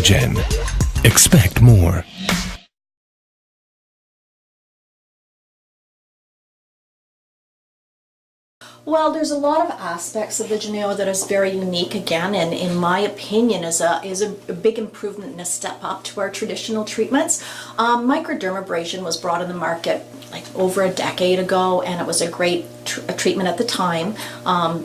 Collagen. Expect more. Well, there's a lot of aspects of the Geneo that is very unique again, and in my opinion is a big improvement and a step up to our traditional treatments. Microdermabrasion was brought on the market like over a decade ago, and it was a great treatment at the time.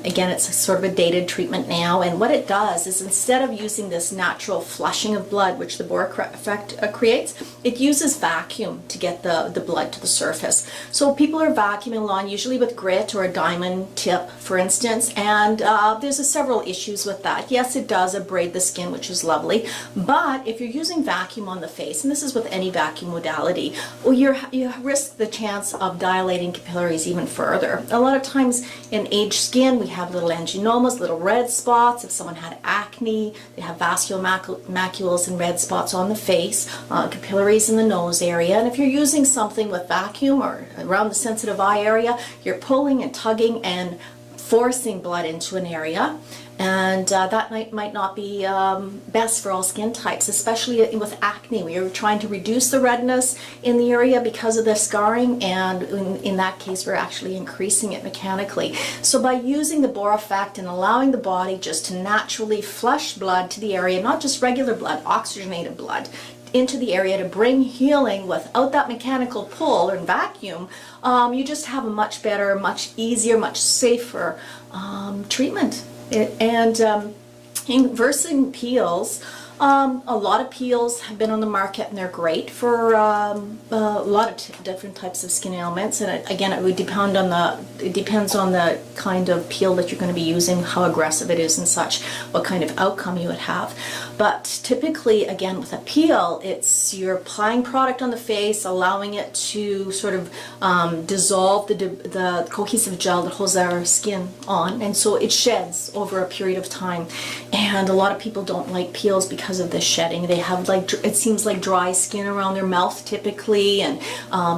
Again, it's sort of a dated treatment now, and what it does is instead of using this natural flushing of blood, which the Bohr effect creates, it uses vacuum to get the blood to the surface. So people are vacuuming along, usually with grit or a diamond tip, for instance, and there's several issues with that. Yes, it does abrade the skin, which is lovely, but if you're using vacuum on the face, and this is with any vacuum modality, well, you risk the chance of dilating capillaries even further. A lot of times in aged skin, we have little angiomas, little red spots. If someone had acne, they have vascular macules and red spots on the face, capillaries in the nose area. And if you're using something with vacuum or around the sensitive eye area, you're pulling and tugging and forcing blood into an area, and that might not be best for all skin types, especially with acne. We are trying to reduce the redness in the area because of the scarring, and in that case we're actually increasing it mechanically. So by using the Bohr effect and allowing the body just to naturally flush blood to the area, not just regular blood, oxygenated blood, into the area to bring healing without that mechanical pull or vacuum, you just have a much better, much easier, much safer treatment. Inversing peels, a lot of peels have been on the market and they're great for a lot of different types of skin ailments, and again it would depend on it depends on the kind of peel that you're going to be using, how aggressive it is and such, what kind of outcome you would have. But typically, again, with a peel, you're applying product on the face, allowing it to sort of dissolve the cohesive gel that holds our skin on, and so it sheds over a period of time. And a lot of people don't like peels because of the shedding. They have it seems like dry skin around their mouth typically, and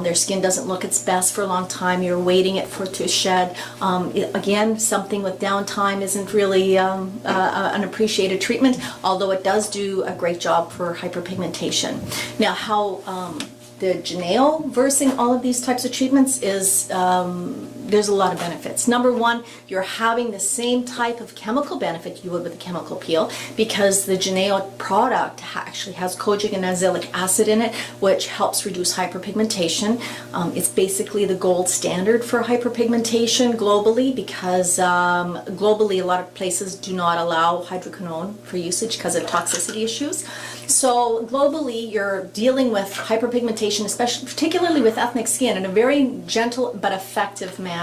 their skin doesn't look its best for a long time. You're waiting it to shed. Again, something with downtime isn't really an appreciated treatment, although it does do a great job for hyperpigmentation. Now, how the Geneo versing all of these types of treatments is there's a lot of benefits. Number one, you're having the same type of chemical benefit you would with a chemical peel, because the Geneo product actually has kojic and azelaic acid in it, which helps reduce hyperpigmentation. It's basically the gold standard for hyperpigmentation globally, because globally a lot of places do not allow hydroquinone for usage because of toxicity issues. So globally, you're dealing with hyperpigmentation, particularly with ethnic skin, in a very gentle but effective manner.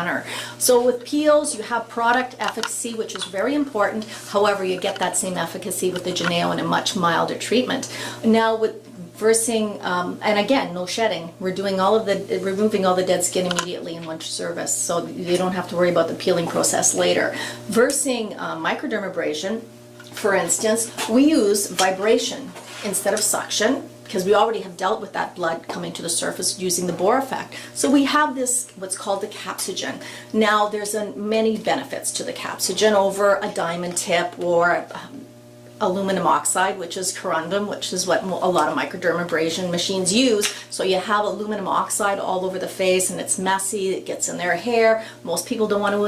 So with peels, you have product efficacy, which is very important. However, you get that same efficacy with the Geneo in a much milder treatment. Now with versing, and again, no shedding. We're doing removing all the dead skin immediately in one service, so you don't have to worry about the peeling process later. Versing microdermabrasion, for instance, we use vibration instead of suction, because we already have dealt with that blood coming to the surface using the Bohr effect. So we have this, what's called the capsogen. Now there's many benefits to the capsogen over a diamond tip or aluminum oxide, which is corundum, which is what a lot of microdermabrasion machines use. So you have aluminum oxide all over the face, and it's messy, it gets in their hair. Most people don't want to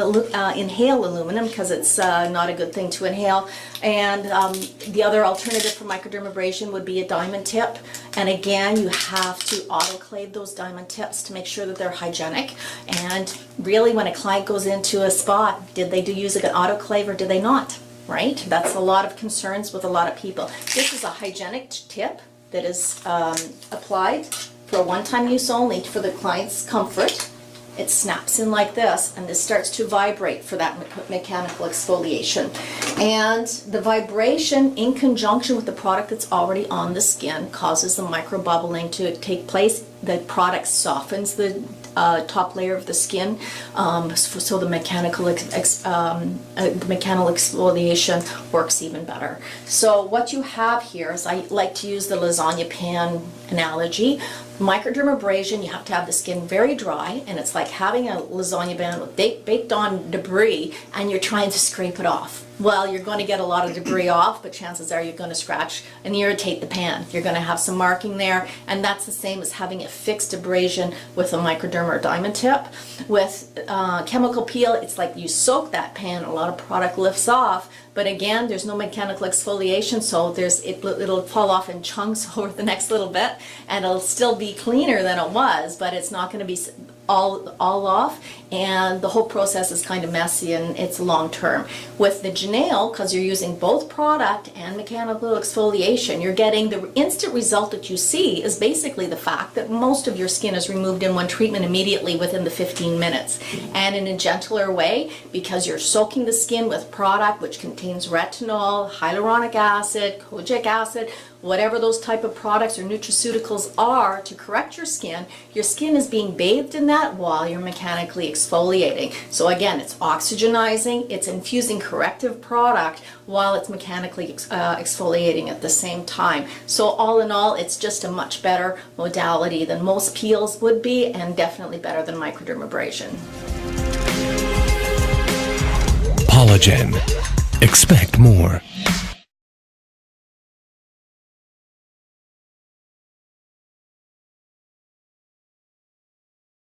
inhale aluminum because it's not a good thing to inhale. And the other alternative for microdermabrasion would be a diamond tip. And again, you have to autoclave those diamond tips to make sure that they're hygienic. And really, when a client goes into a spot, did they use an autoclave or did they not? Right? That's a lot of concerns with a lot of people. This is a hygienic tip that is applied for a one-time use only for the client's comfort. It snaps in like this, and this starts to vibrate for that mechanical exfoliation. And the vibration in conjunction with the product that's already on the skin causes the microbubbling to take place. The product softens the top layer of the skin, so the mechanical exfoliation works even better. So what you have here is, I like to use the lasagna pan analogy. Microdermabrasion, you have to have the skin very dry, and it's like having a lasagna band with baked on debris, and you're trying to scrape it off. Well, you're going to get a lot of debris off, but chances are you're going to scratch and irritate the pan. You're going to have some marking there, and that's the same as having a fixed abrasion with a microderma or diamond tip. With chemical peel, it's like you soak that pan, a lot of product lifts off, but again, there's no mechanical exfoliation, so it'll fall off in chunks over the next little bit, and it'll still be cleaner than it was, but it's not going to be all off, and the whole process is kind of messy and it's long term. With the Geneo, because you're using both product and mechanical exfoliation, you're getting the instant result that you see is basically the fact that most of your skin is removed in one treatment immediately within the 15 minutes, and in a gentler way, because you're soaking the skin with product which contains retinol, hyaluronic acid, kojic acid, whatever those type of products or nutraceuticals are to correct your skin is being bathed in that while you're mechanically exfoliating. So again, it's oxygenizing, it's infusing corrective product while it's mechanically exfoliating at the same time. So all in all, it's just a much better modality than most peels would be, and definitely better than microdermabrasion. Collagen. Expect more.